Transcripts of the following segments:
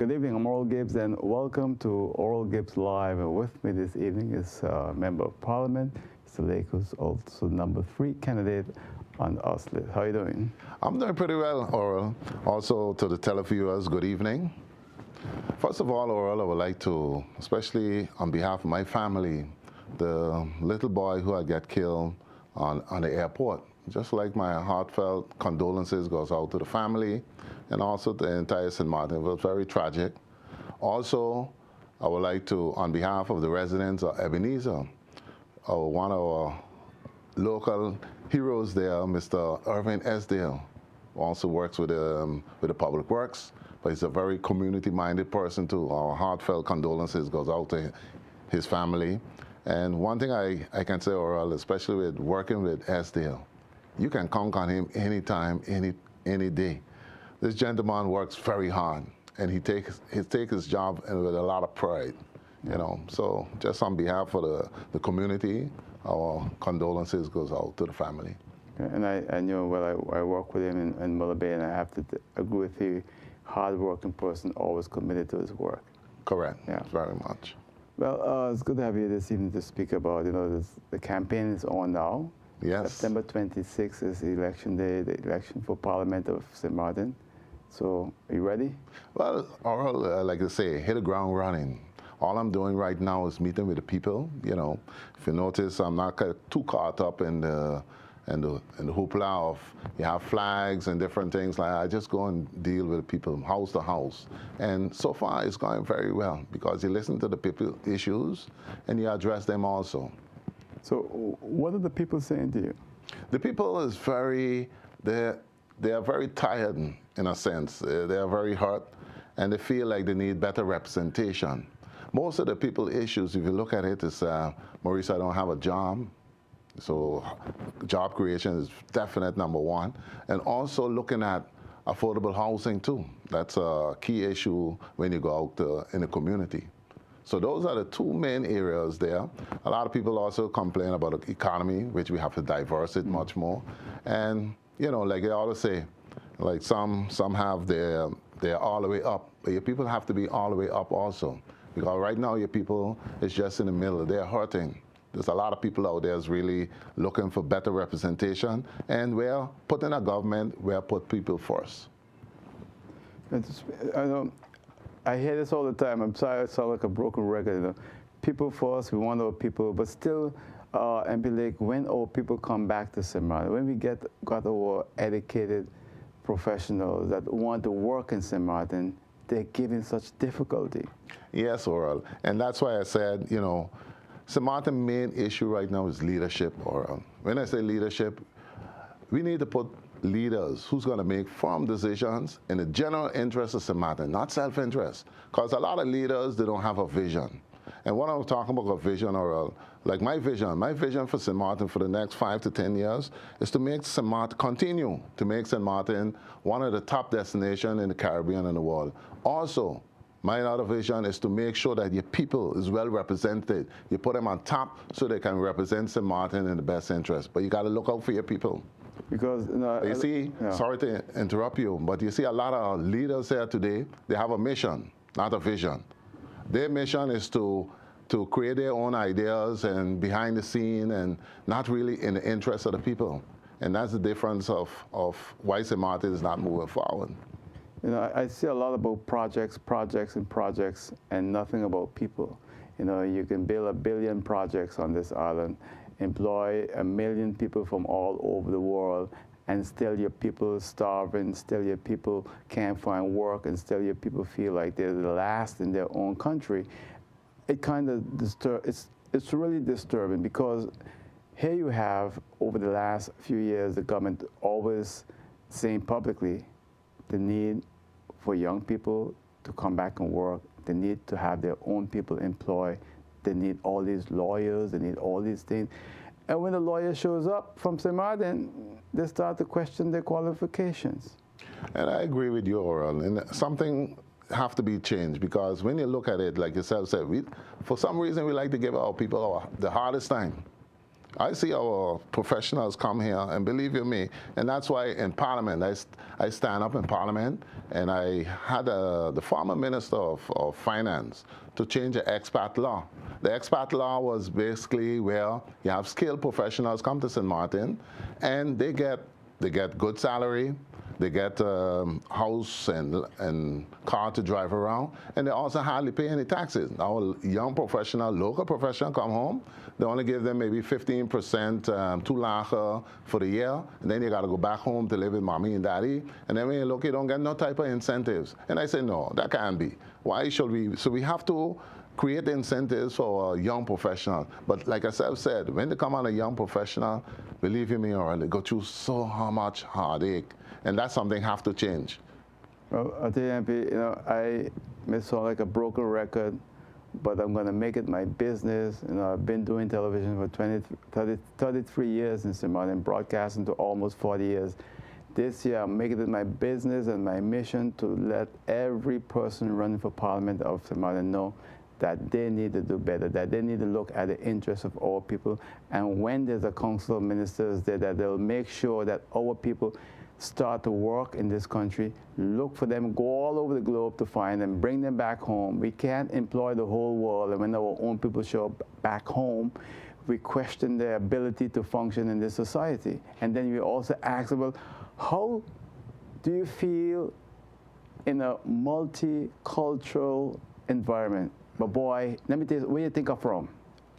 Good evening, I'm Oral Gibbes, and welcome to Oral Gibbes Live. With me this evening is Member of Parliament, Mr. Lake, who's also number 3 candidate on us list. How are you doing? I'm doing pretty well, Oral. Also to the televiewers, good evening. First of all, Oral, I would like to, especially on behalf of my family, the little boy who had got killed on the airport. Just like my heartfelt condolences goes out to the family and also the entire St. Martin. It was very tragic. Also, I would like to, on behalf of the residents of Ebenezer, one of our local heroes there, Mr. Irving Esdale, who also works with the Public Works, but he's a very community-minded person too. Our heartfelt condolences goes out to his family. And one thing I can say, Oral, especially with working with Esdale, you can count on him anytime, any day. This gentleman works very hard, and he takes his job with a lot of pride, you know. So just on behalf of the community, our condolences goes out to the family. And I know, well, I work with him in Muller Bay, and I have to agree with you, hard-working person, always committed to his work. Correct, yeah. Very much. Well, it's good to have you this evening to speak about, the campaign is on now. Yes. September 26th is election day, the election for Parliament of St. Martin. So, are you ready? Well, Oral, like I say, hit the ground running. All I'm doing right now is meeting with the people. You know, if you notice, I'm not too caught up in the hoopla of you have flags and different things like that. I just go and deal with the people house to house. And so far, it's going very well because you listen to the people issues and you address them also. So what are the people saying to you? The people is they are very tired in a sense. They are very hurt and they feel like they need better representation. Most of the people issues, if you look at it, is Maurice, I don't have a job. So job creation is definite number 1. And also looking at affordable housing too. That's a key issue when you go out in the community. So those are the 2 main areas there. A lot of people also complain about the economy, which we have to diverse it much more. And, you know, like they always say, like some have they're all the way up, but your people have to be all the way up also. Because right now your people is just in the middle, they're hurting. There's a lot of people out there is really looking for better representation, and we're putting a government where put people first. I hear this all the time. I'm sorry I sound like a broken record. People first, we want our people, but still, MP Lake, when our people come back to St. Martin, when we got our educated professionals that want to work in St. Martin, they're given such difficulty. Yes, Oral, and that's why I said, you know, St. Martin's main issue right now is leadership, Oral. When I say leadership, we need to put leaders who's going to make firm decisions in the general interest of St. Martin, not self-interest. Because a lot of leaders, they don't have a vision. And when I'm talking about a vision, Oral, like my vision for St. Martin for the next 5 to 10 years is to make St. Martin, continue to make St. Martin one of the top destinations in the Caribbean and the world. Also, my other vision is to make sure that your people is well represented. You put them on top so they can represent St. Martin in the best interest. But you got to look out for your people. Because you see, sorry to interrupt you, but you see a lot of leaders here today, they have a mission, not a vision. Their mission is to create their own ideas and behind the scene and not really in the interest of the people. And that's the difference of why St. Martin is not moving forward. You know, I see a lot about projects, and nothing about people. You know, you can build 1 billion projects on this island, employ 1 million people from all over the world, and still your people starving, still your people can't find work, and still your people feel like they're the last in their own country. It kind of it's really disturbing because here you have, over the last few years, the government always saying publicly the need for young people to come back and work, the need to have their own people employed, they need all these lawyers, they need all these things. And when the lawyer shows up from St. Martin, they start to question their qualifications. And I agree with you, Oral. And something have to be changed because when you look at it, like yourself said, for some reason we like to give our people the hardest time. I see our professionals come here, and believe you me, and that's why in Parliament, I stand up in Parliament, and I had the former Minister of Finance to change the expat law. The expat law was basically where you have skilled professionals come to St. Martin, and they get good salary, they get house and car to drive around, and they also hardly pay any taxes. Now, a young professional, local professional come home, they only give them maybe 15% toelage for the year, and then you got to go back home to live with mommy and daddy, and then when you look, you don't get no type of incentives. And I say, no, that can't be. Why should we? So we have to create incentives for young professionals. But like I said, when they come on a young professional, believe you me, or they go through so much heartache, and that's something have to change. Well, I'll tell you, MP, I may sound like a broken record, but I'm going to make it my business. I've been doing television for 33 years in St. Martin, broadcasting to almost 40 years. This year, I'm making it my business and my mission to let every person running for Parliament of St. Martin know that they need to do better, that they need to look at the interests of our people. And when there's a council of ministers there, that they'll make sure that our people start to work in this country, look for them, go all over the globe to find them, bring them back home. We can't employ the whole world, and when our own people show up back home, we question their ability to function in this society. And then we also ask about, how do you feel in a multicultural environment? But boy, let me tell you, where you think I'm from?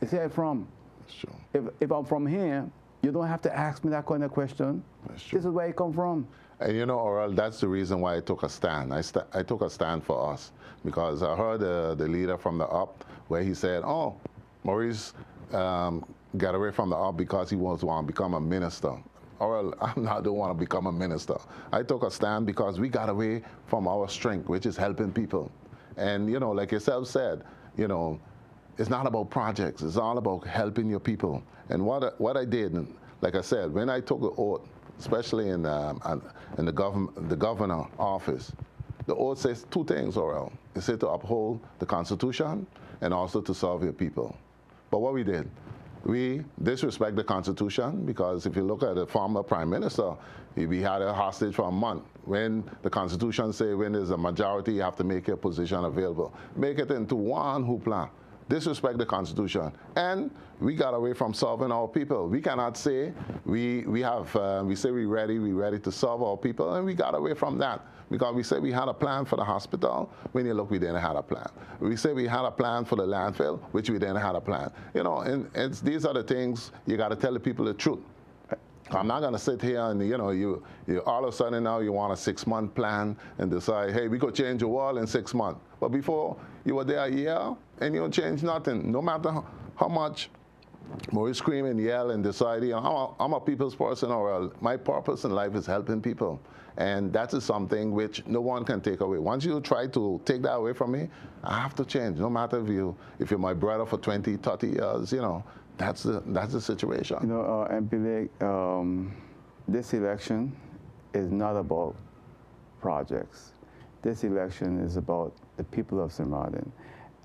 You say I'm from. That's true. If I'm from here, you don't have to ask me that kind of question. That's true. This is where I come from. And Oral, that's the reason why I took a stand. I took a stand for us, because I heard the leader from the UP where he said, oh, Maurice got away from the UP because he wants to become a minister. Oral, I don't want to become a minister. I took a stand because we got away from our strength, which is helping people. And, like yourself said, it's not about projects. It's all about helping your people. And what I did, like I said, when I took the oath, especially in the governor office, the oath says two things, Oral. It said to uphold the Constitution and also to serve your people. But what we did, we disrespect the Constitution, because if you look at the former Prime Minister, we had a hostage for a month. When the Constitution says when there's a majority, you have to make your position available. Make it into one hoopla. Disrespect the Constitution. And we got away from serving our people. We cannot say we say we're ready to serve our people, and we got away from that. Because we said we had a plan for the hospital, when you look, we didn't have a plan. We said we had a plan for the landfill, which we didn't have a plan. And these are the things you got to tell the people the truth. I'm not going to sit here and, you all of a sudden now you want a 6-month plan and decide, hey, we could change the world in 6 months. But before, you were there a year and you don't change nothing. No matter how much Maurice scream and yell and decide, I'm a people's person, or my purpose in life is helping people. And that is something which no one can take away. Once you try to take that away from me, I have to change. No matter if you're my brother for 20, 30 years, that's the situation. MP Lake, this election is not about projects. This election is about the people of St. Martin.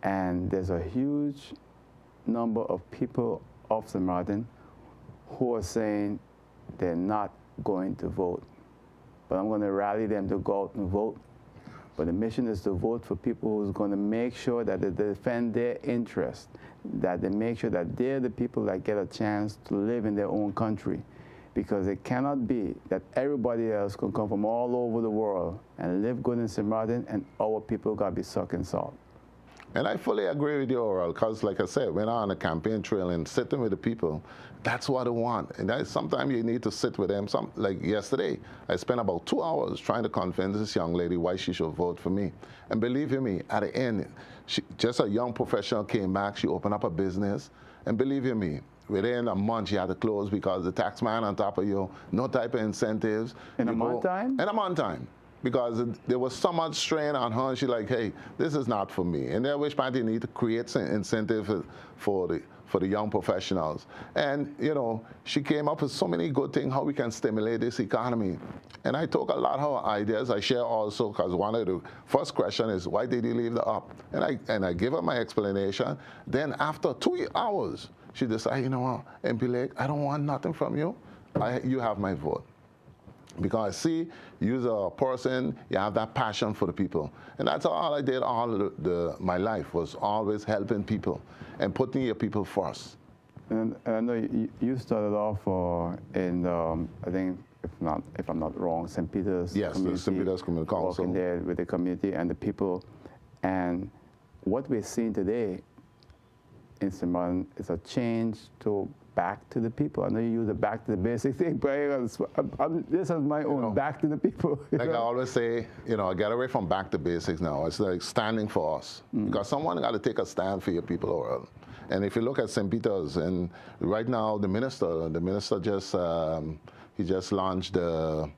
And there's a huge number of people of St. Martin who are saying they're not going to vote. But I'm going to rally them to go out and vote. But the mission is to vote for people who's going to make sure that they defend their interests, that they make sure that they're the people that get a chance to live in their own country. Because it cannot be that everybody else can come from all over the world and live good in St. Martin, and our people got to be sucking salt. And I fully agree with you, Oral, because like I said, when I'm on the campaign trail and sitting with the people, that's what I want. And sometimes you need to sit with them. Like yesterday, I spent about 2 hours trying to convince this young lady why she should vote for me. And believe you me, at the end, just a young professional came back, she opened up a business, and believe you me, within a month, she had to close because the tax man on top of you, no type of incentives. In a month time? In a month time. Because there was so much strain on her, and she's like, hey, this is not for me. And then which party need to create some incentive for the young professionals. And, she came up with so many good things, how we can stimulate this economy. And I took a lot of her ideas. I share also, because one of the first question is, why did you leave the UP? And I give her my explanation. Then after 2 hours, she decided, you know what, MP Lake, I don't want nothing from you. You have my vote. Because I see you're a person, you have that passion for the people. And that's all I did all of my life, was always helping people and putting your people first. And I know you started off in, I think, if I'm not wrong, St. Peter's Yes, Community. the St. Peter's Community Council. Working there with the community and the people. And what we're seeing today in St. Martin is a change to back to the people. I know you use the back to the basic thing, but this is my own, back to the people. Like I always say, get away from back to basics now. It's like standing for us. Because someone got to take a stand for your people overall. And if you look at St. Peter's, and right now the minister just, he just launched the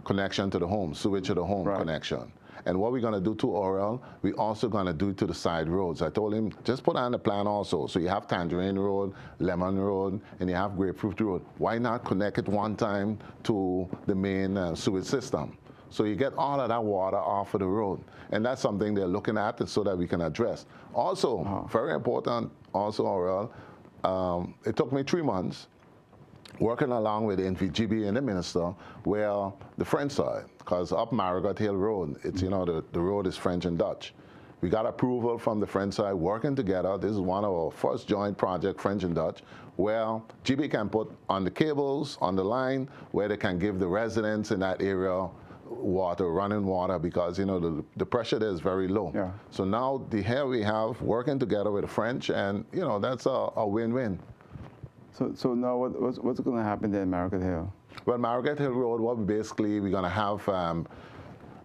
connection to the home, sewage to the home connection. And what we're going to do to Oral, we're also going to do to the side roads. I told him, just put on the plan also. So you have Tangerine Road, Lemon Road, and you have Grapefruit Road. Why not connect it one time to the main sewage system? So you get all of that water off of the road. And that's something they're looking at so that we can address. Also, very important, also, Oral, it took me 3 months working along with NVGB and the minister, where the French side, because up Marigot Hill Road, it's, the road is French and Dutch. We got approval from the French side, working together. This is one of our first joint project, French and Dutch, where GB can put on the cables, on the line, where they can give the residents in that area water, running water, because, the pressure there is very low. Yeah. So now here we have working together with the French, and, that's a win-win. So now what's going to happen there in Marigot Hill? Well, Marigot Hill Road, we're going to have,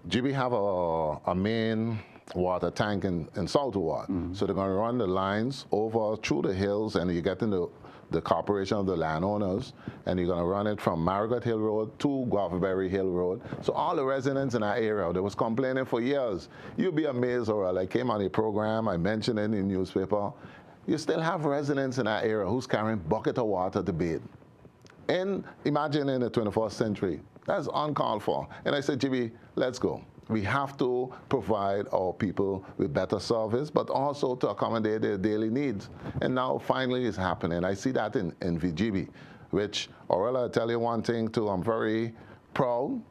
GB have a main water tank in Southward. So they're going to run the lines over through the hills, and you get into the corporation of the landowners, and you're going to run it from Marigot Hill Road to Guavaberry Hill Road. So all the residents in that area, they was complaining for years. You'll be amazed, or I came on a program, I mentioned it in the newspaper. You still have residents in that area who's carrying bucket of water to bathe. And imagine in the 21st century, that's uncalled for. And I said, GB, let's go. We have to provide our people with better service, but also to accommodate their daily needs. And now finally it's happening. I see that in VGB, which, Aurela, I tell you one thing too, I'm very proud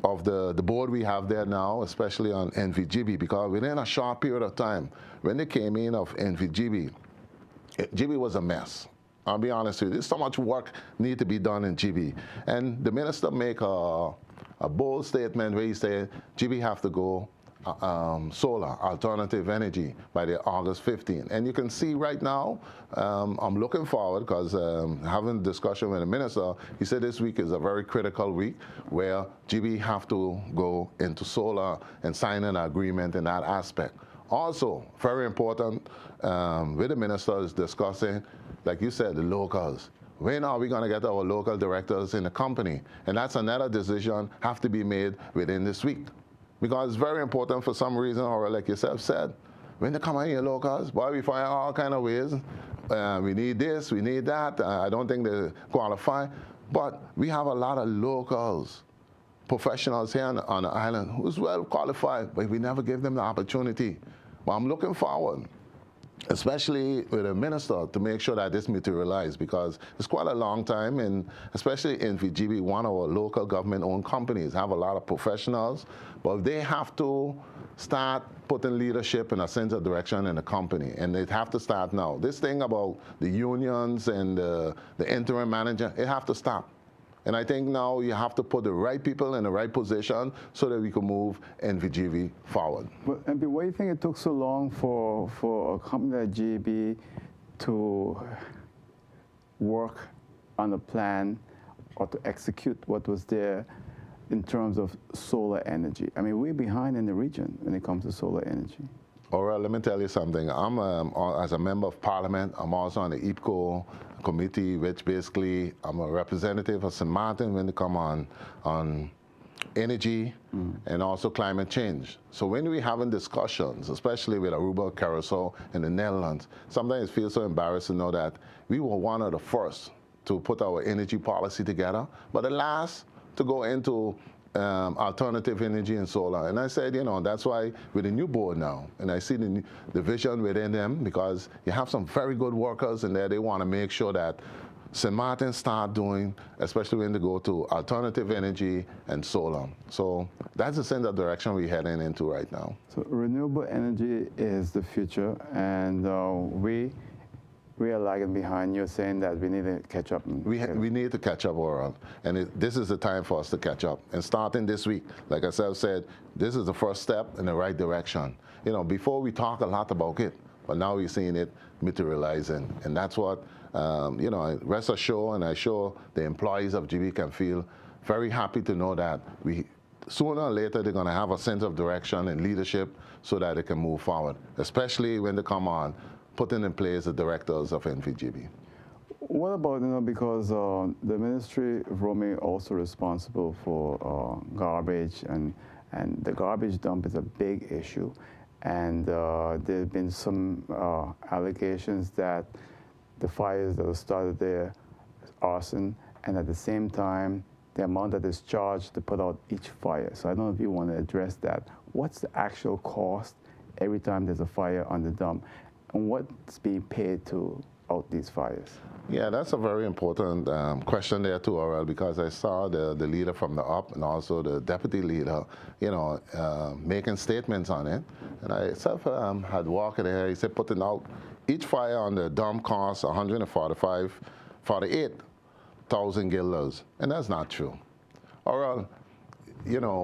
of the board we have there now, especially on NVGB, because within a short period of time, when they came in of NVGB, GB was a mess. I'll be honest with you. There's so much work need to be done in GB. And the minister make a bold statement where he said, GB have to go solar, alternative energy, by the August 15th. And you can see right now, I'm looking forward, because having a discussion with the minister, he said this week is a very critical week where GB have to go into solar and sign an agreement in that aspect. Also, very important, with the minister is discussing, like you said, the locals. When are we going to get our local directors in the company? And that's another decision have to be made within this week. Because it's very important for some reason, or like yourself said, when they come in your locals, boy, we find all kind of ways. We need this, we need that. I don't think they qualify. But we have a lot of locals, professionals here on the island who's well qualified, but we never give them the opportunity. But I'm looking forward, especially with the minister, to make sure that this materializes, because it's quite a long time, and especially in VGB, one of our local government-owned companies have a lot of professionals, but they have to start putting leadership in a sense of direction in the company, and they have to start now. This thing about the unions and the interim manager, it have to stop. And I think now you have to put the right people in the right position so that we can move NVGV forward. But MP, why do you think it took so long for a company like GB to work on a plan or to execute what was there in terms of solar energy? I mean, we're behind in the region when it comes to solar energy. All right, let me tell you something. I'm, as a member of parliament, I'm also on the EPCO committee, which basically I'm a representative of St. Martin when they come on energy and also climate change. So when we're having discussions, especially with Aruba, Curaçao, and the Netherlands, sometimes it feels so embarrassed to know that we were one of the first to put our energy policy together, but the last to go into alternative energy and solar. And I said, that's why with the new board now, and I see the vision within them, because you have some very good workers in there. They want to make sure that St. Martin start doing, especially when they go to alternative energy and solar. So that's the center direction we're heading into right now. So renewable energy is the future, and we are lagging behind. You're saying that we need to catch up. We need to catch up, Oral, and this is the time for us to catch up. And starting this week, like I said, this is the first step in the right direction. Before we talk a lot about it, but now we're seeing it materializing, and that's what, rest assured, and I sure the employees of Gibbes can feel very happy to know that sooner or later they're going to have a sense of direction and leadership so that they can move forward, especially when they come on putting in place the directors of NVGB. What about, because the Ministry of Roaming also responsible for garbage, and the garbage dump is a big issue. And there have been some allegations that the fires that were started there, arson, and at the same time, the amount that is charged to put out each fire. So I don't know if you want to address that. What's the actual cost every time there's a fire on the dump? And what's being paid to out these fires? Yeah, that's a very important question there too, Aurel, because I saw the leader from the UP and also the deputy leader, making statements on it. And I itself had walked there. He said putting out each fire on the dump costs $48,000 guilders, and that's not true. Aurel,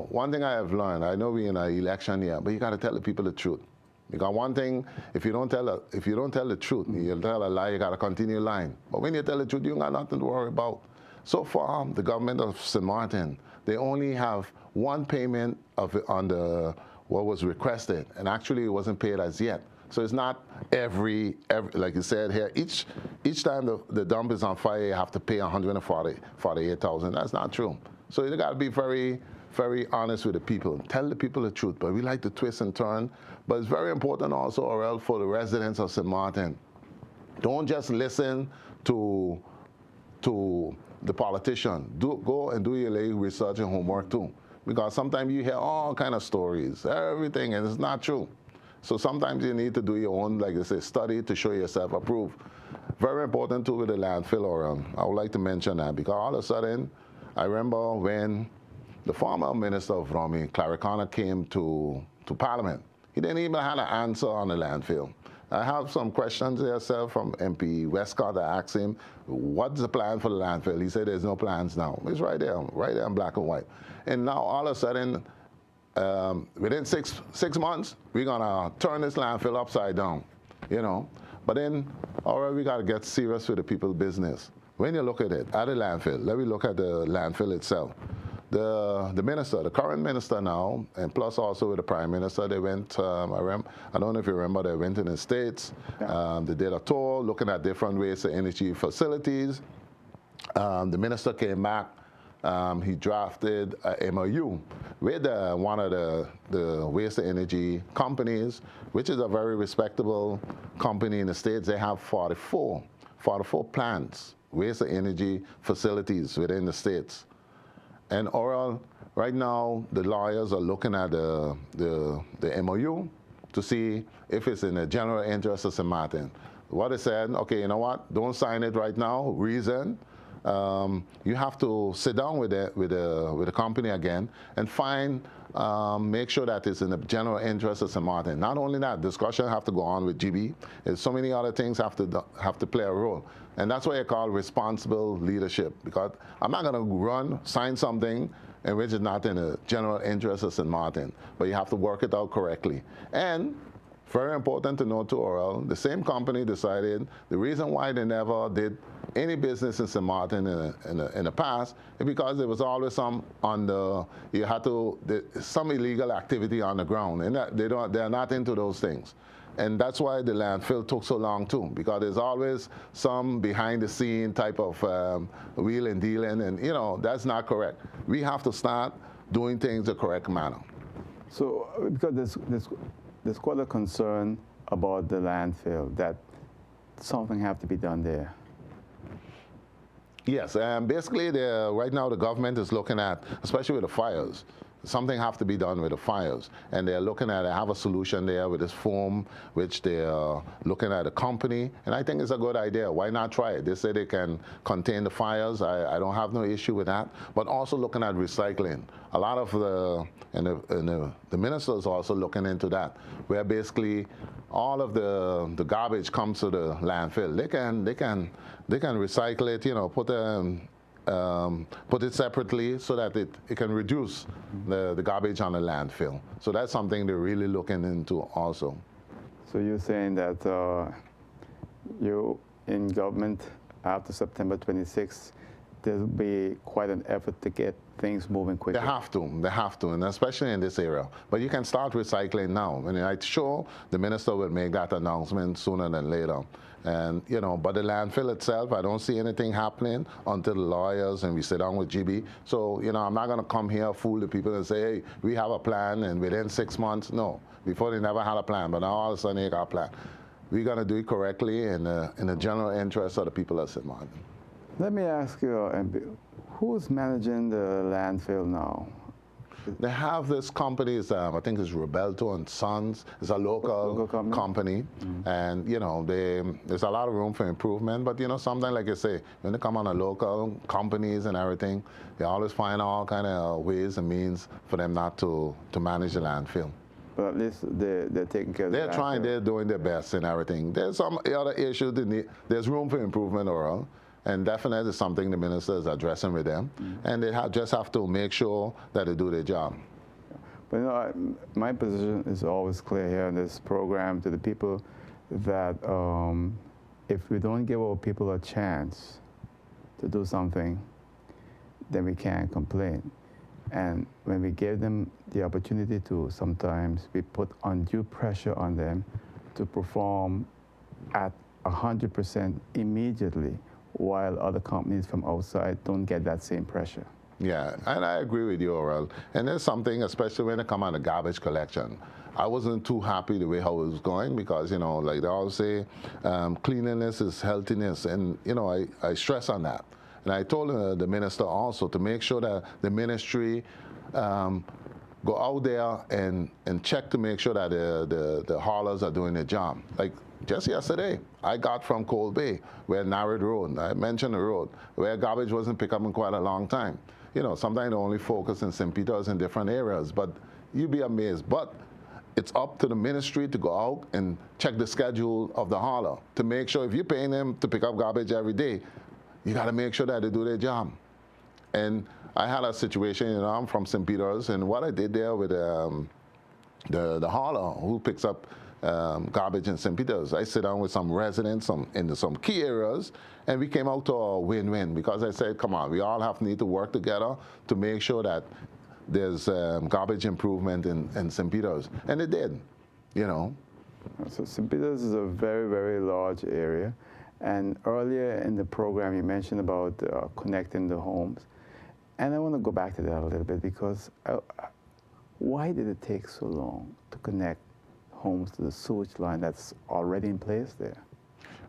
one thing I have learned, I know we're in an election year, but you got to tell the people the truth. Because one thing, if you don't tell the truth, you tell a lie, you got to continue lying. But when you tell the truth, you got nothing to worry about. So far, the government of St. Martin, they only have one payment on what was requested, and actually it wasn't paid as yet. So it's not every like you said here, each time the dump is on fire, you have to pay $148,000. That's not true. So you got to be very, very honest with the people. Tell the people the truth. But we like to twist and turn. But it's very important also, Aurel, for the residents of St. Martin. Don't just listen to the politician. Go and do your little research and homework too. Because sometimes you hear all kind of stories, everything, and it's not true. So sometimes you need to do your own, like I say, study to show yourself approved. Very important too with the landfill, Aurel. I would like to mention that because all of a sudden, I remember when the former Minister of Roaming, Claricana, came to Parliament. He didn't even have an answer on the landfill. I have some questions there, sir, from MP Westcott. I asked him, what's the plan for the landfill? He said there's no plans now. It's right there in black and white. And now all of a sudden, within six months, we're gonna turn this landfill upside down, But then, all right, we gotta get serious with the people's business. When you look at it, at the landfill, let me look at the landfill itself. The minister, the current minister now, and plus also with the prime minister, they went, I don't know if you remember, they went in the States. Yeah. They did a tour looking at different waste to energy facilities. The minister came back. He drafted a MOU with one of the waste to energy companies, which is a very respectable company in the States. They have 44 plants, waste to energy facilities within the States. And Oral, right now, the lawyers are looking at the MOU to see if it's in the general interest of St. Martin. What they said, okay, you know what? Don't sign it right now. Reason, you have to sit down with the company again and make sure that it's in the general interest of St. Martin. Not only that, discussion have to go on with GB. There's so many other things have to play a role. And that's what I call responsible leadership, because I'm not going to sign something in which is not in the general interest of St. Martin, but you have to work it out correctly. And very important to note too, Oral, the same company decided the reason why they never did any business in St. Martin in the past is because there was always some illegal activity on the ground, and they're not into those things. And that's why the landfill took so long too, because there's always some behind the scene type of wheel and dealing, and that's not correct. We have to start doing things the correct manner. So because there's quite a concern about the landfill, that something have to be done there. Yes, basically, right now the government is looking at, especially with the fires, something have to be done with the fires. And they're looking at, they have a solution there with this foam, which they're looking at a company. And I think it's a good idea. Why not try it? They say they can contain the fires. I don't have no issue with that. But also looking at recycling. A lot of the ministers are also looking into that, where basically all of the garbage comes to the landfill. They can recycle it, put it separately so that it can reduce the garbage on the landfill. So that's something they're really looking into also. So you're saying that you in government after September 26th, there'll be quite an effort to get things moving quickly. They have to, and especially in this area. But you can start recycling now. And I'm sure the minister will make that announcement sooner than later. And, but the landfill itself, I don't see anything happening until the lawyers and we sit down with Gibbes. So, I'm not going to come here, fool the people and say, hey, we have a plan and within 6 months, no. Before they never had a plan, but now all of a sudden they got a plan. We're going to do it correctly in the general interest of the people of St. Martin. Let me ask you, who's managing the landfill now? They have this company, I think it's Roberto and Sons. It's a local company. Mm-hmm. And, there's a lot of room for improvement. But, sometimes, like you say, when they come on a local companies and everything, they always find all kind of ways and means for them not to manage the landfill. But at least they're taking care of the landfill. They're trying, they're doing their best and everything. There's some other issues, there's room for improvement overall. And definitely it's something the minister is addressing with them. Mm-hmm. And they just have to make sure that they do their job. But my position is always clear here in this program to the people that if we don't give our people a chance to do something, then we can't complain. And when we give them the opportunity to, sometimes we put undue pressure on them to perform at 100% immediately, while other companies from outside don't get that same pressure. Yeah, and I agree with you, Oral. And there's something, especially when it comes on the garbage collection. I wasn't too happy the way how it was going because, like they always say, cleanliness is healthiness. And, I stress on that. And I told the minister also to make sure that the ministry go out there and check to make sure that the haulers are doing their job. Like, just yesterday, I got from Cold Bay, where narrowed road, I mentioned the road, where garbage wasn't picked up in quite a long time. Sometimes they only focus in St. Peter's in different areas, but you'd be amazed. But it's up to the ministry to go out and check the schedule of the hauler to make sure if you're paying them to pick up garbage every day, you got to make sure that they do their job. And I had a situation, I'm from St. Peter's, and what I did there with the hauler who picks up garbage in St. Peter's. I sit down with some residents in some key areas, and we came out to a win-win because I said, come on, we all need to work together to make sure that there's garbage improvement in St. Peter's. And it did, So St. Peter's is a very, very large area. And earlier in the program, you mentioned about connecting the homes. And I want to go back to that a little bit because why did it take so long to connect homes to the sewage line that's already in place there?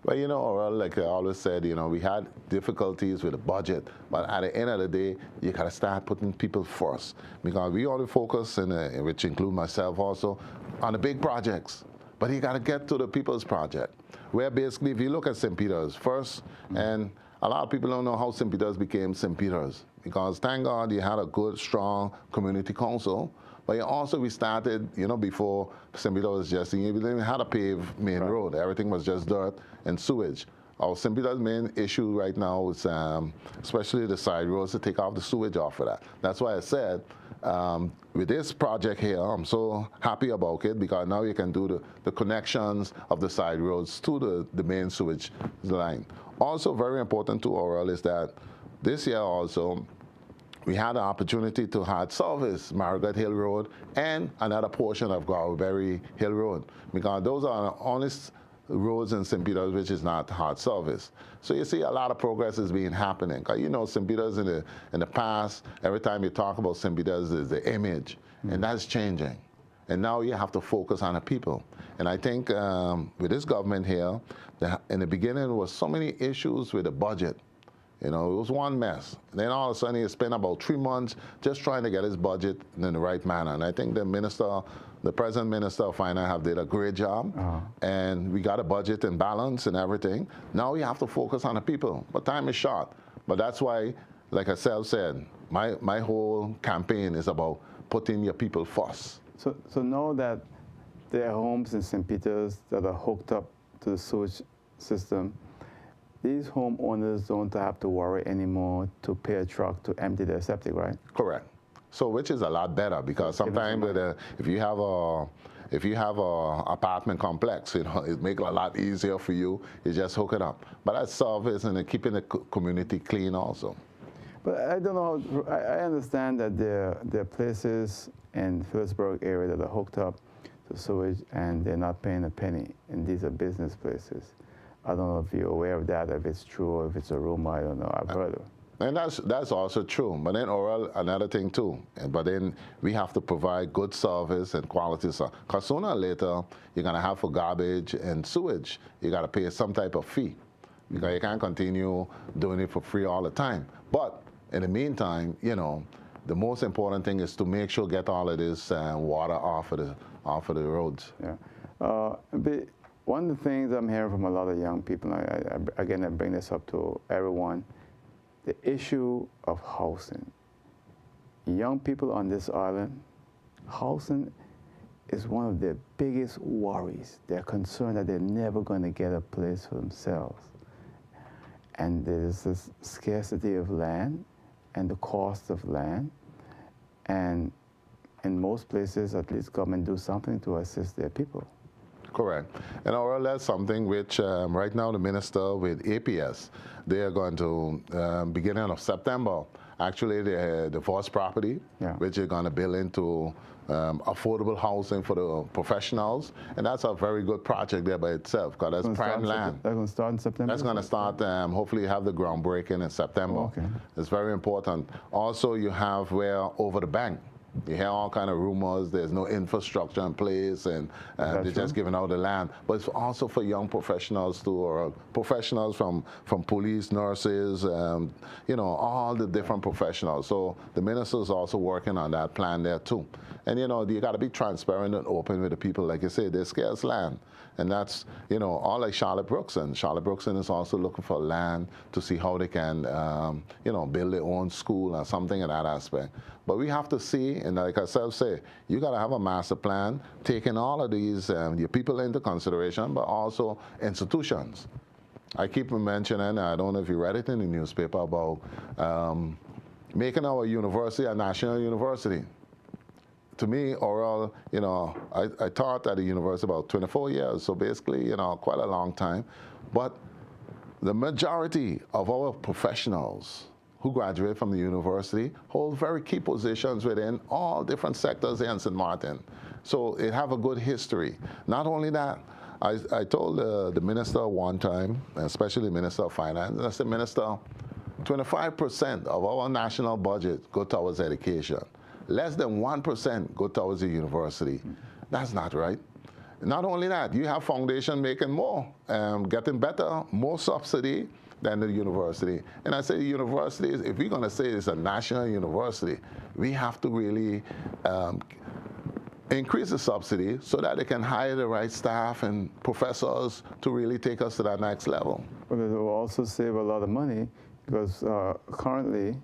Well, like I always said, we had difficulties with the budget, but at the end of the day, you got to start putting people first because we only focus, which include myself also, on the big projects. But you got to get to the people's project, where basically, if you look at St. Peter's first, and a lot of people don't know how St. Peter's became St. Peter's because thank God you had a good, strong community council. But also we started, before St. Peter's was just, we didn't even have a paved main road. Everything was just dirt and sewage. Our St. Peter's main issue right now is, especially the side roads, to take off the sewage off of that. That's why I said, with this project here, I'm so happy about it because now you can do the connections of the side roads to the main sewage line. Also very important to Oral is that this year also, we had an opportunity to hard service Margaret Hill Road and another portion of Garberry Hill Road because those are honest roads in St. Peter's which is not hard service. So you see a lot of progress is being happening. Cause St. Peter's in the past, every time you talk about St. Peter's is the image, and that's changing. And now you have to focus on the people. And I think with this government here, in the beginning there was so many issues with the budget. You know, it was one mess. Then all of a sudden he spent about 3 months just trying to get his budget in the right manner. And I think the present minister of finance have did a great job. And we got a budget in balance and everything. Now we have to focus on the people, but time is short. But that's why, like I said, my whole campaign is about putting your people first. So know that there are homes in St. Peter's that are hooked up to the sewage system. These homeowners don't have to worry anymore to pay a truck to empty their septic, right? Correct. So which is a lot better, because sometimes if you have a apartment complex, you know, it makes it a lot easier for you. You just hook it up. But that's service and keeping the community clean also. But I don't know. I understand that there are places in Phillipsburg area that are hooked up to sewage and they're not paying a penny, and these are business places. I don't know if you're aware of that, if it's true or if it's a rumor. I don't know. I've heard of it. And that's also true. But then, Oral, another thing too. But then we have to provide good service and quality service. Because sooner or later, you're going to have for garbage and sewage, you got to pay some type of fee. Because you can't continue doing it for free all the time. But in the meantime, you know, the most important thing is to make sure get all of this water off of the roads. Yeah. One of the things I'm hearing from a lot of young people, again, I bring this up to everyone, the issue of housing. Young people on this island, housing is one of their biggest worries. They're concerned that they're never going to get a place for themselves. And there's this scarcity of land and the cost of land. And in most places, at least government do something to assist their people. Correct. And Oral, that's something which right now the minister with APS, they are going to, beginning of September, actually the divorce property, which they're going to build into affordable housing for the professionals. And that's a very good project there by itself, because that's prime land. That's going to start in September? That's going to start, hopefully have the groundbreaking in September. Okay. It's very important. Also, you have where over the bank, you hear all kind of rumors, there's no infrastructure in place, and they're just giving out the land. But it's also for young professionals too, or professionals from police, nurses, you know, all the different professionals. So the minister is also working on that plan there too. And, you know, you got to be transparent and open with the people. Like you say, there's scarce land. And that's, you know, all like Charlotte Brookson. Charlotte Brookson is also looking for land to see how they can, you know, build their own school or something in that aspect. But we have to see, and like I say, you got to have a master plan, taking all of these, your people into consideration, but also institutions. I keep mentioning, I don't know if you read it in the newspaper, about making our university a national university. To me, Oral, you know, I taught at the university about 24 years, so basically, you know, quite a long time. But the majority of our professionals who graduate from the university hold very key positions within all different sectors here in St. Martin. So it have a good history. Not only that, I told the minister one time, especially the Minister of Finance, I said, Minister, 25% of our national budget go towards education. Less than 1% go towards the university. That's not right. Not only that, you have foundation making more, getting better, more subsidy than the university. And I say universities, if we're going to say it's a national university, we have to really increase the subsidy so that they can hire the right staff and professors to really take us to that next level. But it will also save a lot of money, because currently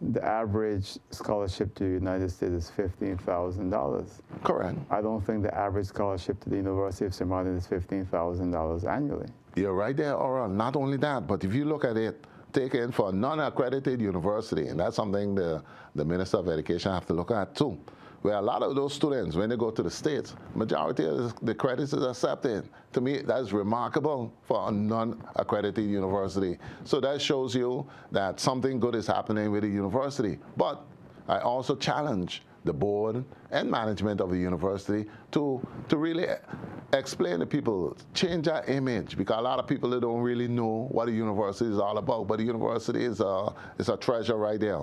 the average scholarship to the United States is $15,000. Correct. I don't think the average scholarship to the University of St. Martin is $15,000 annually. You're right there, Oral. Not only that, but if you look at it, taken for a non-accredited university, and that's something the Minister of Education have to look at too, where a lot of those students, when they go to the States, majority of the credits is accepted. To me, that's remarkable for a non-accredited university. So that shows you that something good is happening with the university. But I also challenge the board and management of the university to really explain to people, change our image, because a lot of people, they don't really know what a university is all about. But the university is a treasure right there.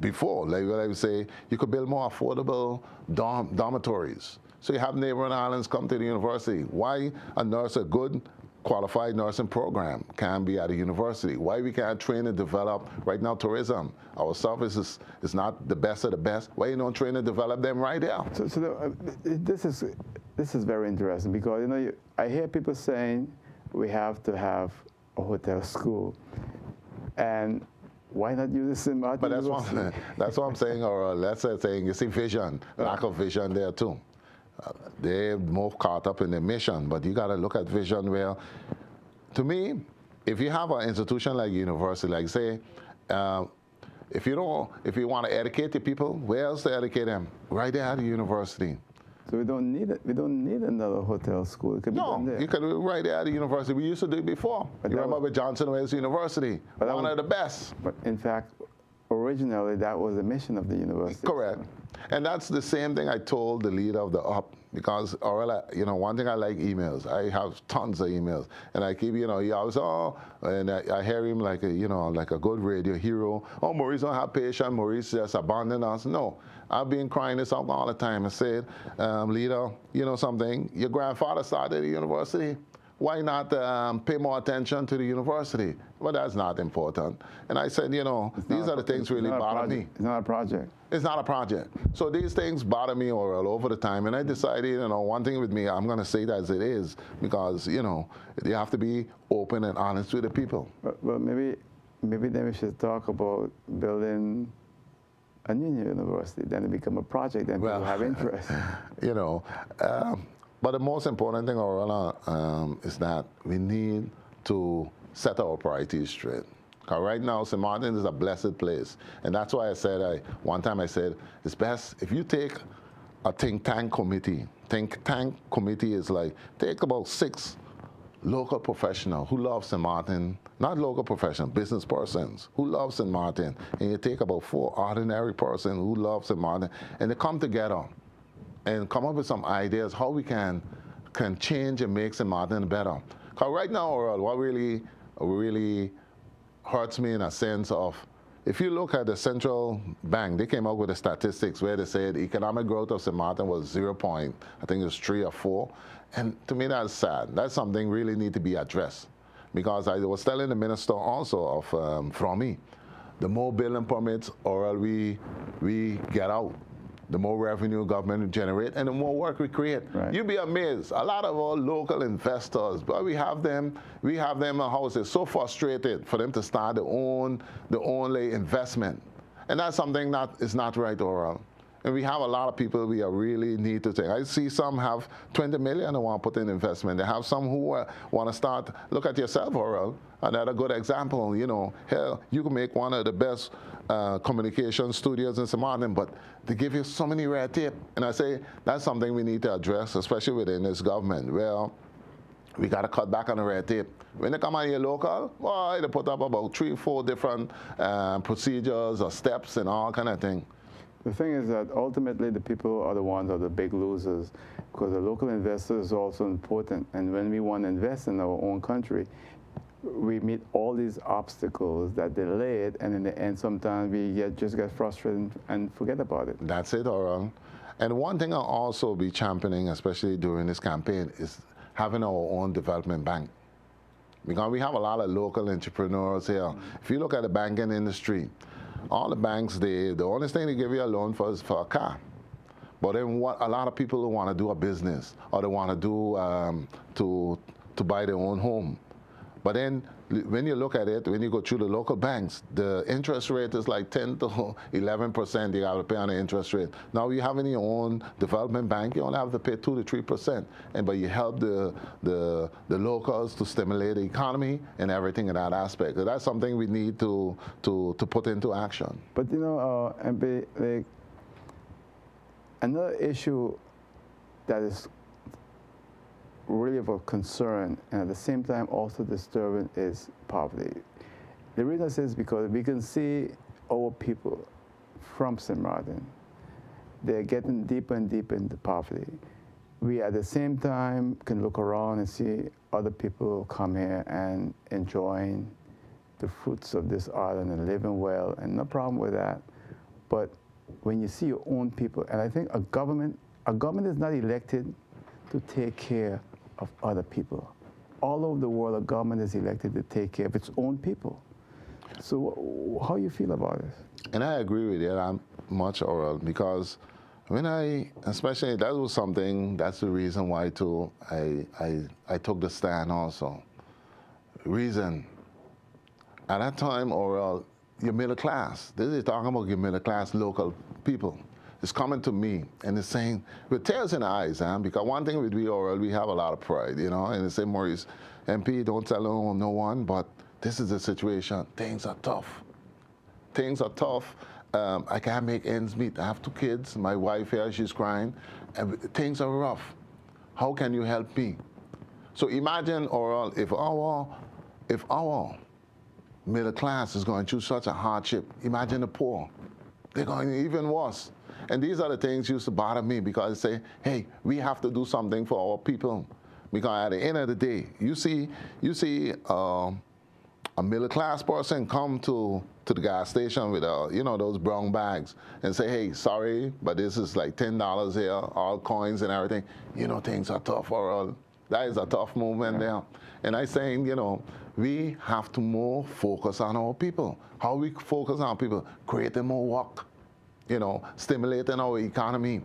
Before, like I would say, you could build more affordable dormitories. So you have neighboring islands come to the university. Why a nurse, a good qualified nursing program can be at a university. Why we can't train and develop right now tourism? Our service is not the best of the best. Why you don't train and develop them right there? This is very interesting because I hear people saying we have to have a hotel school, and why not use this in Martin? But that's what I'm saying, or let's say saying you see vision, lack of vision there too. They're more caught up in their mission, but you got to look at vision where, to me, if you have an institution like university, like say, if you want to educate the people, where else to educate them? Right there at the university. So we don't need it. We don't need another hotel school. It could be done there. You could do it right there at the university. We used to do it before. You remember with Johnson Wales University, one of the best. But in fact, originally that was the mission of the university. Correct. And that's the same thing I told the leader of the UP, because one thing I like emails. I have tons of emails, and I keep, he always, and I hear him like a good radio hero. Oh, Maurice don't have patience. Maurice just abandoned us. No, I've been crying this out all the time. I said, leader, you know something? Your grandfather started a university. Why not pay more attention to the university? Well, that's not important. And I said, these are the things really bother me. It's not a project. It's not a project. So these things bother me all over the time. And I decided, one thing with me, I'm going to say it as it is, because, you have to be open and honest with the people. Well, maybe then we should talk about building a new university. Then it become a project. Then people have interest. But the most important thing, Aurora, is that we need to set our priorities straight. Because right now, St. Martin is a blessed place. And that's why I said, one time I said, it's best if you take a think tank committee. Think tank committee is like, take about 6 local professionals who love St. Martin, not local professionals, business persons who love St. Martin. And you take about 4 ordinary persons who love St. Martin, and they come together and come up with some ideas how we can change and make St. Martin better. Because right now, what really hurts me in a sense of, if you look at the central bank, they came out with the statistics where they said economic growth of St. Martin was 0. I think it was 3 or 4. And to me, that's sad. That's something really need to be addressed. Because I was telling the minister also of, from me, the more building permits we get out, the more revenue government will generate, and the more work we create. Right. You'd be amazed. A lot of our local investors, but we have them in houses so frustrated for them to start their own investment. And that's something that is not right, Oral. And we have a lot of people we really need to take. I see some have 20 million and want to put in investment. They have some who want to start. Look at yourself, Oral. Another good example, hell, you can make one of the best communication studios in St. Martin, but they give you so many red tape. And I say that's something we need to address, especially within this government. Well, we got to cut back on the red tape. When they come out here local, they put up about 3 or 4 different procedures or steps and all kind of thing. The thing is that ultimately the people are the ones that are the big losers, because the local investor is also important. And when we want to invest in our own country, we meet all these obstacles that delay it, and in the end, sometimes we just get frustrated and forget about it. That's it, Oral. And one thing I'll also be championing, especially during this campaign, is having our own development bank. Because we have a lot of local entrepreneurs here. If you look at the banking industry, all the banks, the only thing they give you a loan for is for a car. But then a lot of people who want to do a business, or they want to do to buy their own home. But then when you look at it, when you go through the local banks, the interest rate is like 10 to 11% you have to pay on the interest rate. Now you have in your own development bank, you only have to pay 2 to 3%. But you help the locals to stimulate the economy and everything in that aspect. So that's something we need to put into action. But like, another issue that is really of a concern and at the same time also disturbing is poverty. The reason I say is because we can see our people from St. Martin, they're getting deeper and deeper into poverty. We at the same time can look around and see other people come here and enjoying the fruits of this island and living well, and no problem with that. But when you see your own people, and I think a government is not elected to take care of other people. all over the world, a government is elected to take care of its own people. So how you feel about this? And I agree with you that much, Oral, because especially that was something, that's the reason why too, I took the stand also. Reason, at that time, Oral, your middle class, this is talking about your middle class local people. It's coming to me and it's saying, with tears in the eyes, because one thing with we, Oral, we have a lot of pride, and they say, Maurice, MP, don't tell no one, but this is the situation. Things are tough. Things are tough. I can't make ends meet. I have 2 kids. My wife here, she's crying. And things are rough. How can you help me? So imagine, Oral, if our middle class is going through such a hardship, imagine the poor. They're going even worse. And these are the things used to bother me because they say, hey, we have to do something for our people. Because at the end of the day, you see a middle class person come to the gas station with those brown bags and say, hey, sorry, but this is like $10 here, all coins and everything. Things are tough, Oral. That is a tough movement there. And I'm saying, we have to more focus on our people. How we focus on people? Creating more work, stimulating our economy.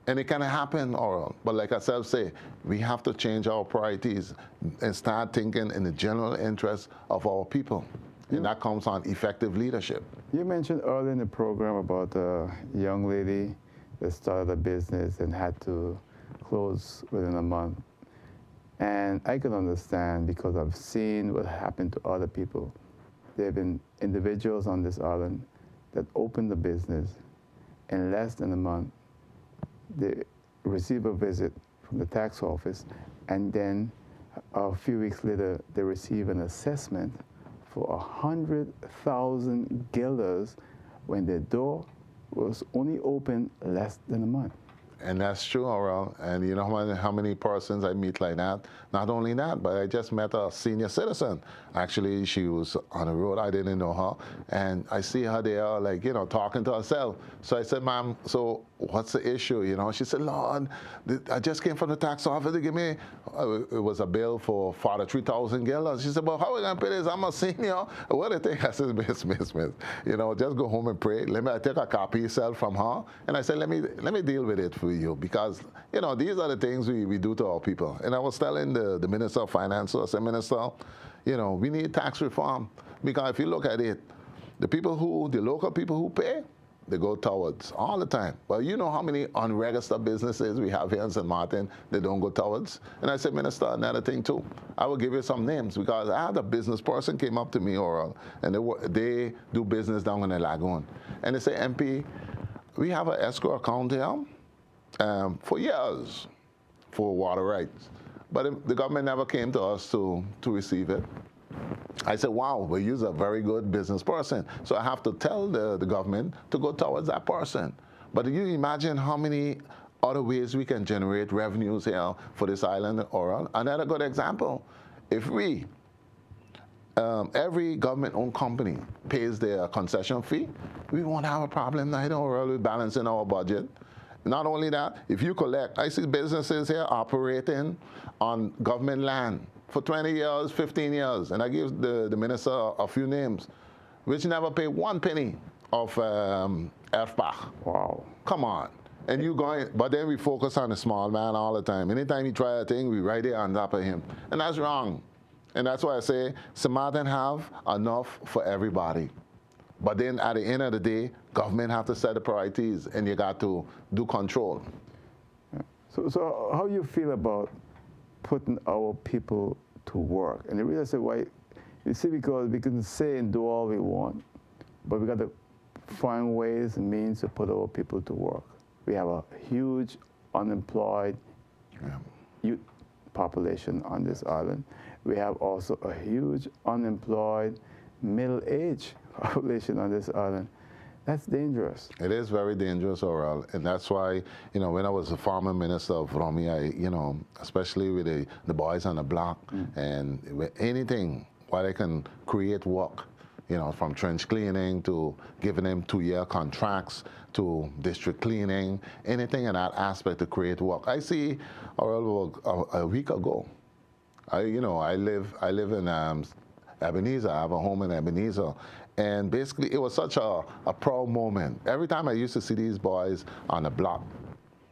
And it can happen, Oral. But like I say, we have to change our priorities and start thinking in the general interest of our people. And that comes on effective leadership. You mentioned earlier in the program about a young lady that started a business and had to close within a month. And I can understand because I've seen what happened to other people. There have been individuals on this island that opened the business in less than a month. They receive a visit from the tax office, and then a few weeks later, they receive an assessment for 100,000 guilders when their door was only open less than a month. And that's true, Oral. And you know how many persons I meet like that? Not only that, but I just met a senior citizen. Actually, she was on the road. I didn't know her. And I see her there, talking to herself. So I said, ma'am, so what's the issue? She said, Lord, I just came from the tax office to give me, it was a bill for $43,000. She said, well, how are we going to pay this? I'm a senior. What do you think? I said, miss. Just go home and pray. I take a copy yourself from her. And I said, let me deal with it for you, because these are the things we do to our people. And I was telling the Minister of Finance, I said, Minister, we need tax reform, because if you look at it, the local people who pay, they go towards all the time. But you know how many unregistered businesses we have here in St. Martin they don't go towards? And I said, Minister, another thing too. I will give you some names, because I had a business person came up to me, Oral, and they do business down in the lagoon. And they say, MP, we have an escrow account here for years for water rights. But the government never came to us to receive it. I said, wow, well, you're a very good business person. So I have to tell the government to go towards that person. But you imagine how many other ways we can generate revenues here for this island, Oral. Another good example, if every government-owned company pays their concession fee, we won't have a problem neither, Oral, with balancing our budget. Not only that, if you collect, I see businesses here operating on government land for 20 years, 15 years, and I give the minister a few names, which never pay 1 penny of FBAC. Wow. Come on. And but then we focus on the small man all the time. Anytime he try a thing, we right there on top of him. And that's wrong. And that's why I say, St. Martin have enough for everybody. But then at the end of the day, government have to set the priorities, and you got to do control. Yeah. So how you feel about putting our people to work? And the reason I say why, you see, because we can say and do all we want, but we got to find ways and means to put our people to work. We have a huge unemployed youth population on this island. We have also a huge unemployed middle-aged population on this island. That's dangerous. It is very dangerous, Oral, and that's why, when I was the former minister of Romy, especially with the boys on the block, and with anything where they can create work, from trench cleaning to giving them 2-year contracts to district cleaning, anything in that aspect to create work. I see, Oral, a week ago, I live in Ebenezer. I have a home in Ebenezer. And basically, it was such a proud moment. Every time I used to see these boys on the block,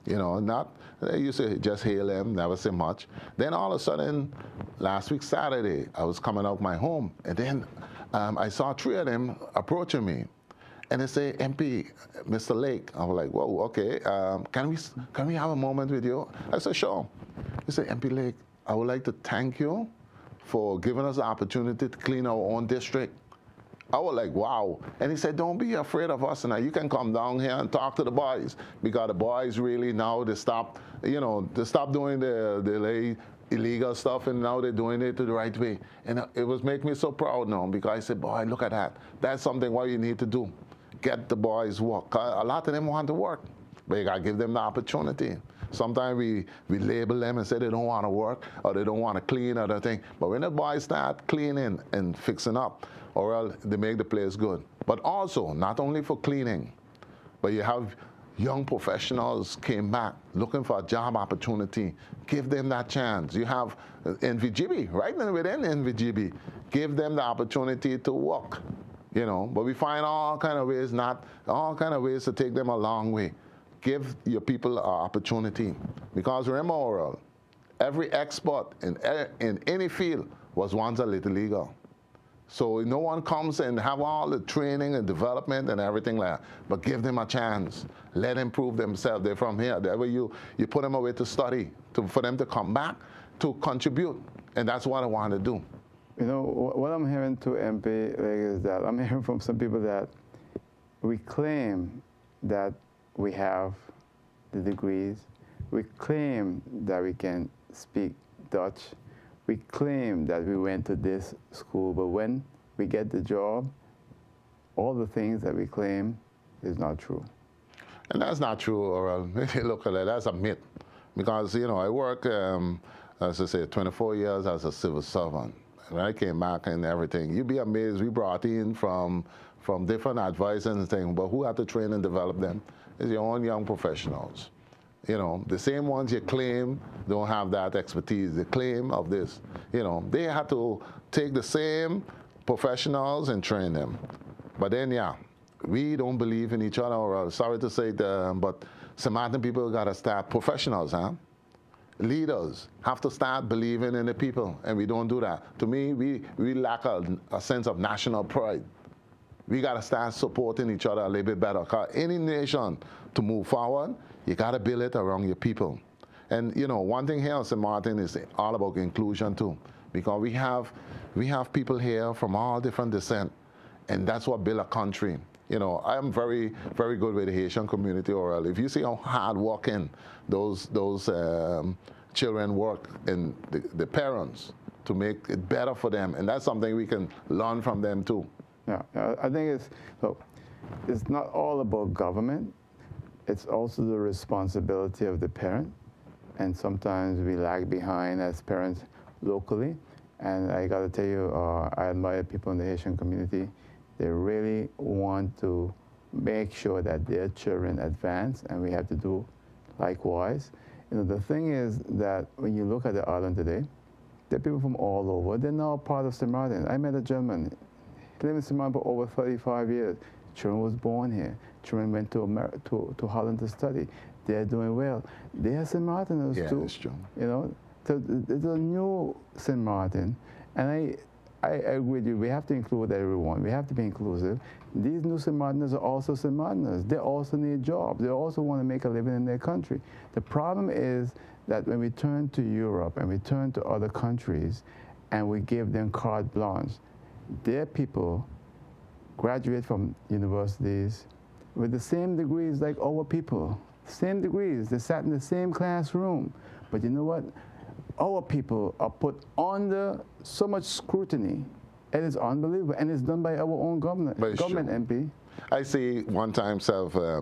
I used to just hail them, never say much. Then all of a sudden, last week Saturday, I was coming out my home, and then I saw three of them approaching me. And they say, MP, Mr. Lake. I was like, whoa, okay, can we have a moment with you? I said, sure. He said, MP Lake, I would like to thank you for giving us the opportunity to clean our own district. I was like, wow. And he said, don't be afraid of us. Now you can come down here and talk to the boys, because the boys really now they stop doing the illegal stuff, and now they're doing it the right way. And it was making me so proud now, because I said, boy, look at that. That's something what you need to do. Get the boys work. A lot of them want to work, but you got to give them the opportunity. Sometimes we label them and say they don't want to work, or they don't want to clean, or that thing. But when the boys start cleaning and fixing up, or else they make the place good. But also, not only for cleaning, but you have young professionals came back looking for a job opportunity. Give them that chance. You have NVGB, right within NVGB. Give them the opportunity to work, But we find all kind of ways to take them a long way. Give your people an opportunity. Because remember, Oral, every export in any field was once a little illegal. So no one comes and have all the training and development and everything like that. But give them a chance. Let them prove themselves. They're from here. That way you put them away to study, for them to come back, to contribute. And that's what I want to do. What I'm hearing too, MP, is that I'm hearing from some people that we claim that we have the degrees. We claim that we can speak Dutch. We claim that we went to this school, but when we get the job, all the things that we claim is not true. And that's not true, or look at that, that's a myth. Because, I work, as I say, 24 years as a civil servant. When I came back and everything, you'd be amazed, we brought in from different advisors and things, but who had to train and develop them? Is your own young professionals. The same ones you claim don't have that expertise, the claim of this. They have to take the same professionals and train them. But then, we don't believe in each other, or sorry to say, but St. Martin people got to start, professionals, leaders have to start believing in the people, and we don't do that. To me, we lack a sense of national pride. We got to start supporting each other a little bit better. Because any nation to move forward, you got to build it around your people. And, one thing here in St. Martin is all about inclusion, too. Because we have people here from all different descent, and that's what build a country. I'm very, very good with the Haitian community, or if you see how hard working those children work, and the parents, to make it better for them. And that's something we can learn from them, too. Yeah, I think it's not all about government. It's also the responsibility of the parent. And sometimes we lag behind as parents locally. And I got to tell you, I admire people in the Haitian community. They really want to make sure that their children advance, and we have to do likewise. The thing is that when you look at the island today, there are people from all over. They're now part of St. Martin. I met a gentleman. He lived in St. Martin for over 35 years. Children was born here. Children went to Holland to study. They're doing well. They are St. Martiners too. That's true. So there's a new St. Martin, and I agree with you. We have to include everyone. We have to be inclusive. These new St. Martiners are also St. Martiners. They also need jobs. They also want to make a living in their country. The problem is that when we turn to Europe and we turn to other countries and we give them carte blanche, their people graduate from universities with the same degrees like our people. Same degrees. They sat in the same classroom. But you know what? Our people are put under so much scrutiny. It is unbelievable, and it's done by our own government MP. I see one time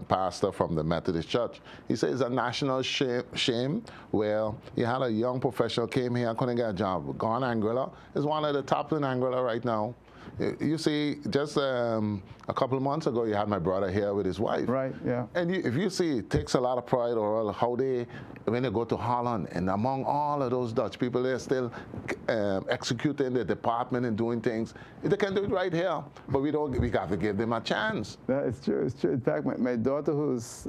pastor from the Methodist Church. He says it's a national shame where you had a young professional came here, couldn't get a job. Gone Anguilla is one of the top in Anguilla right now. You see, just a couple of months ago, you had my brother here with his wife. Right, yeah. And if you see, it takes a lot of pride, or how they, when they go to Holland, and among all of those Dutch people, they're still executing the department and doing things. They can do it right here, but we got to give them a chance. Yeah, it's true, it's true. In fact, my daughter, who's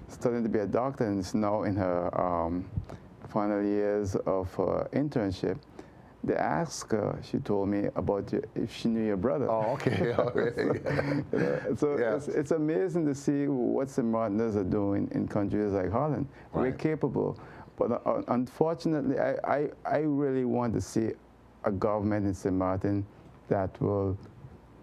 studying to be a doctor and is now in her final years of internship, they asked her, she told me, about if she knew your brother. Oh, okay. So yeah. It's amazing to see what St. Martiners are doing in countries like Holland. Right. We're capable. But unfortunately, I really want to see a government in St. Martin that will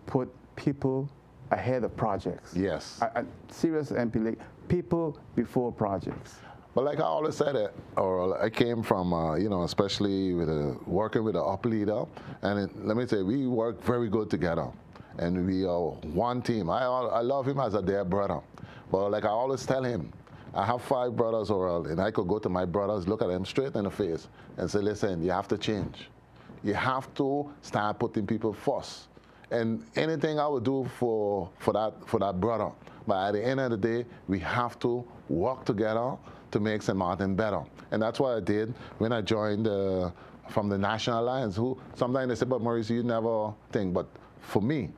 put people ahead of projects. Yes. Serious MP, like people before projects. But like I always said, or I came from, especially with working with an up leader, and let me say, we work very good together, and we are one team. I love him as a dear brother, but like I always tell him, I have 5 brothers, Oral, and I could go to my brothers, look at them straight in the face, and say, listen, you have to change. You have to start putting people first. And anything I would do for that brother, but at the end of the day, we have to work together to make St. Martin better. And that's what I did when I joined from the National Alliance, who sometimes they say, but Maurice, you never think. But for me,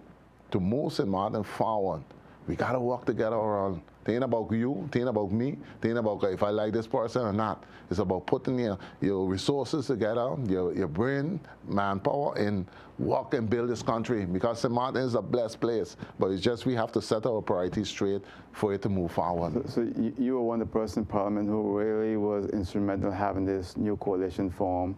to move St. Martin forward, we got to work together around. It ain't about you, it ain't about me, it ain't about if I like this person or not. It's about putting your resources together, your brain, manpower, and work and build this country. Because St. Martin is a blessed place, but it's just we have to set our priorities straight for it to move forward. So you were one of the persons in Parliament who really was instrumental in having this new coalition form,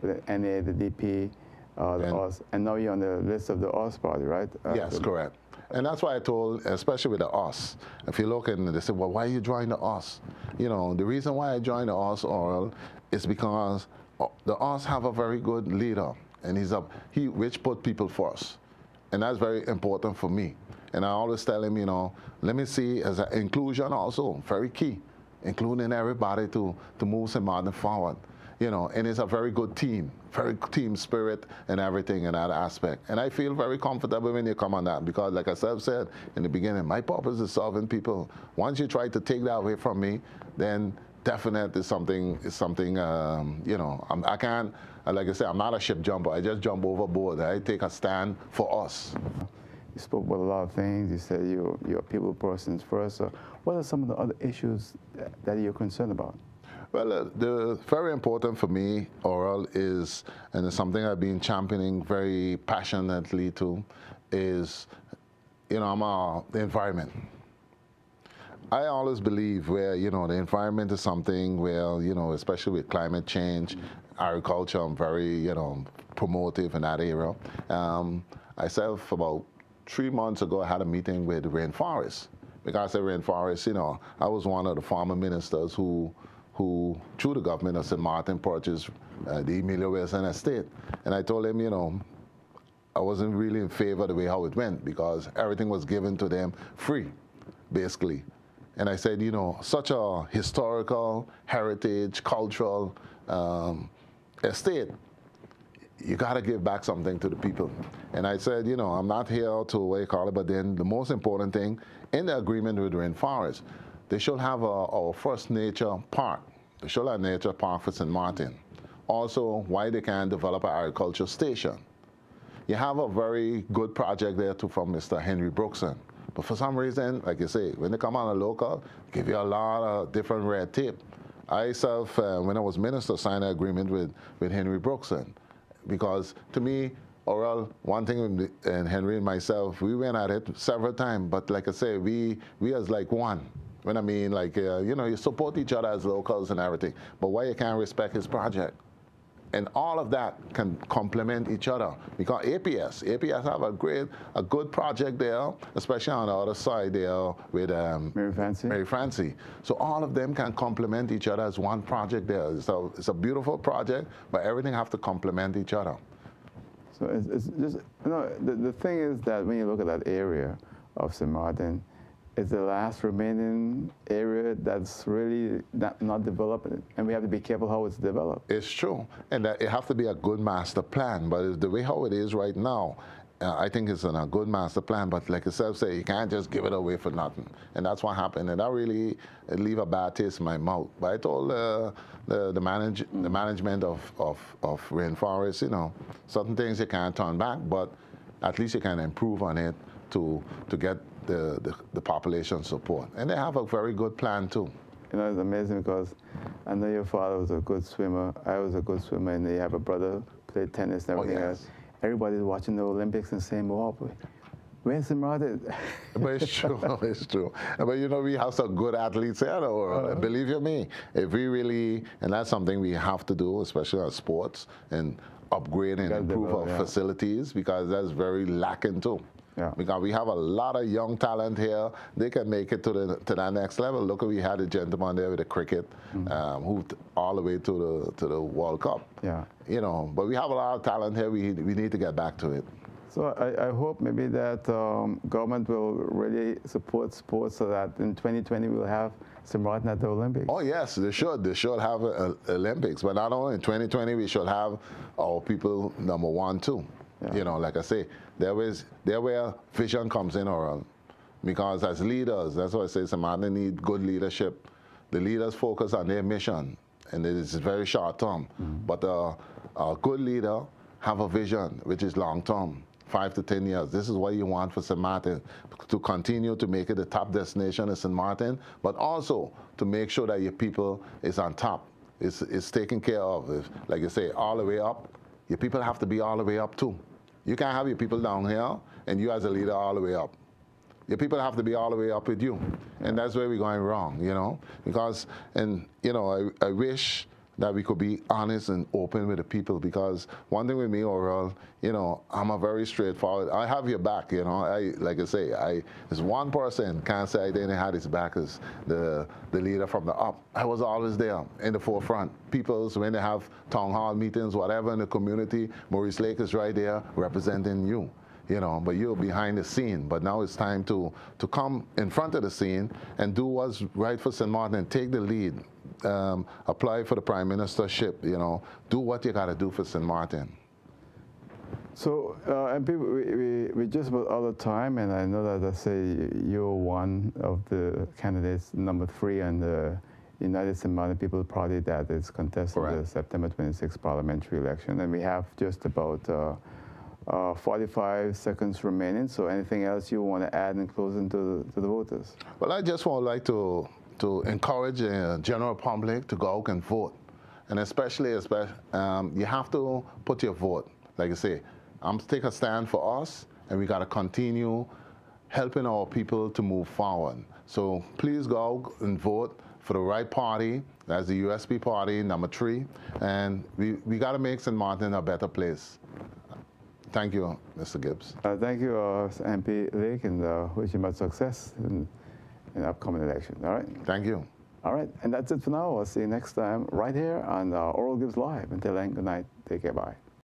the NA, the DP, the US, and now you're on the list of the US party, right? Yes, correct. And that's why I told, especially with the US, if you look and they say, well, why you join the US? You know, the reason why I joined the US, Oral, is because the US have a very good leader, and he which put people first. And that's very important for me. And I always tell him, let me see as an inclusion also, very key, including everybody to move St. Martin forward. And it's a very good team, very team spirit and everything in that aspect. And I feel very comfortable when you come on that because, like I said in the beginning, my purpose is serving people. Once you try to take that away from me, then definitely something, I can't, like I said, I'm not a ship jumper. I just jump overboard. I take a stand for us. You spoke about a lot of things. You said you're people persons first. So what are some of the other issues that you're concerned about? Well, the very important for me, Oral, is, and it's something I've been championing very passionately too, is, the environment. I always believe where, the environment is something where, especially with climate change, agriculture, I'm very, promotive in that area. Myself, about 3 months ago, I had a meeting with the rainforest. Because the rainforest, I was one of the farmer ministers who through the government of St. Martin, purchased the Emilio Wilson estate. And I told him, I wasn't really in favor of the way how it went because everything was given to them free, basically. And I said, such a historical, heritage, cultural estate, you got to give back something to the people. And I said, I'm not here to, what you call it, but then the most important thing, in the agreement with the rainforest, they should have our first nature park. They should have a nature park for St. Martin. Also, why they can't develop an agricultural station. You have a very good project there too from Mr. Henry Brookson. But for some reason, like you say, when they come on a local, they give you a lot of different red tape. I myself, when I was minister, signed an agreement with Henry Brookson. Because to me, Oral, one thing, and Henry and myself, we went at it several times. But like I say, we as like one. When I mean, like, you support each other as locals and everything, but why you can't respect his project? And all of that can complement each other. Because APS have a good project there, especially on the other side there with Mary Francie. So all of them can complement each other as one project there. So it's a beautiful project, but everything have to complement each other. So it's just, the thing is that when you look at that area of St. Martin, it's the last remaining area that's really not developed, and we have to be careful how it's developed. It's true, and that it have to be a good master plan, but the way how it is right now, I think it's a good master plan, but like yourself say, you can't just give it away for nothing. And that's what happened. And that really leave a bad taste in my mouth. But I told the management of Rainforest, you know, certain things you can't turn back, but at least you can improve on it to get the population support. And they have a very good plan too. You know, it's amazing because I know your father was a good swimmer. I was a good swimmer, and you have a brother who played tennis and everything else. Everybody's watching the Olympics and saying, "Oh, where's the Martin?" But it's true, it's true. But you know, we have some good athletes here, though. Believe you me, if we really, and that's something we have to do, especially in sports, and upgrade and improve our facilities, because that's very lacking too. Yeah. Because we have a lot of young talent here. They can make it to that next level. Look, we had a gentleman there with the cricket, who all the way to the World Cup. Yeah. You know, but we have a lot of talent here. We need to get back to it. So I hope maybe that government will really support sports so that in 2020 we'll have St. Martin at the Olympics. Oh yes, they should. They should have Olympics, but not only in 2020 we should have our people number 1, 2. Yeah. You know, like I say, there where vision comes in, or because as leaders, that's why I say St. Martin need good leadership. The leaders focus on their mission, and it is very short term. But a good leader have a vision which is long term, 5 to 10 years. This is what you want for St. Martin, to continue to make it the top destination in St. Martin, but also to make sure that your people is on top, is taken care of. If, like you say, all the way up, your people have to be all the way up too. You can't have your people down here and you as a leader all the way up. Your people have to be all the way up with you. And that's where we're going wrong, you know. Because, and, you know, I wish that we could be honest and open with the people, because one thing with me, Oral, you know, I'm a very straightforward. I have your back, you know. Like I say, there's one person can't say I didn't have his back as the leader from the up. I was always there in the forefront. People's, when they have town hall meetings, whatever in the community, Maurice Lake is right there representing you. You know, but you're behind the scene. But now it's time to come in front of the scene and do what's right for St. Martin and take the lead. Apply for the Prime Ministership, you know, do what you got to do for St. Martin. So, MP, we just about out of time, and I know that I say you're one of the candidates, number 3 on the United St. Martin People's Party that is contesting the September 26th parliamentary election. And we have just about 45 seconds remaining. So anything else you want to add in closing to the voters? Well, I just would like to encourage the general public to go out and vote. And especially you have to put your vote. Like I say, take a stand for us, and we got to continue helping our people to move forward. So please go out and vote for the right party. That's the USP party, number 3. And we got to make St. Martin a better place. Thank you, Mr. Gibbes. Thank you, MP Lake, and wish you much success in the upcoming election. All right? Thank you. All right, and that's it for now. I'll see you next time right here on Oral Gibbes Live. Until then, good night. Take care. Bye.